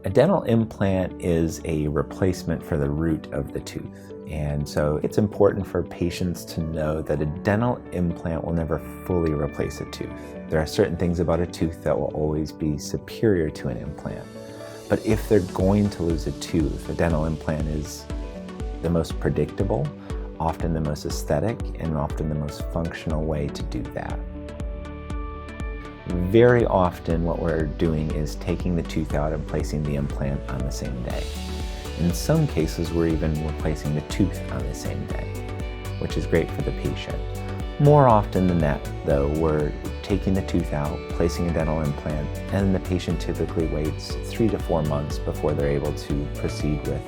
A dental implant is a replacement for the root of the tooth. And so it's important for patients to know that a dental implant will never fully replace a tooth. There are certain things about a tooth that will always be superior to an implant. But if they're going to lose a tooth, a dental implant is the most predictable, often the most aesthetic, and often the most functional way to do that. Very often what we're doing is taking the tooth out and placing the implant on the same day. In some cases, we're even replacing the tooth on the same day, which is great for the patient. More often than that, though, we're taking the tooth out, placing a dental implant, and the patient typically waits 3 to 4 months before they're able to proceed with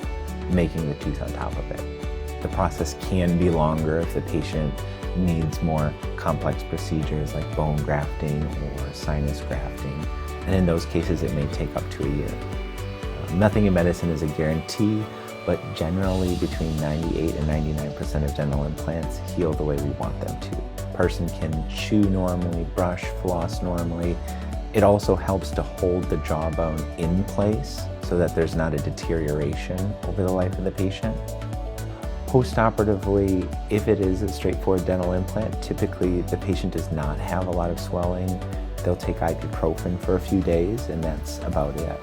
making the tooth on top of it. The process can be longer if the patient needs more complex procedures like bone grafting or sinus grafting, and in those cases it may take up to a year. Nothing in medicine is a guarantee, but generally between 98 and 99% of dental implants heal the way we want them to. A person can chew normally, brush, floss normally. It also helps to hold the jawbone in place so that there's not a deterioration over the life of the patient. Postoperatively, if it is a straightforward dental implant, typically the patient does not have a lot of swelling. They'll take ibuprofen for a few days and that's about it.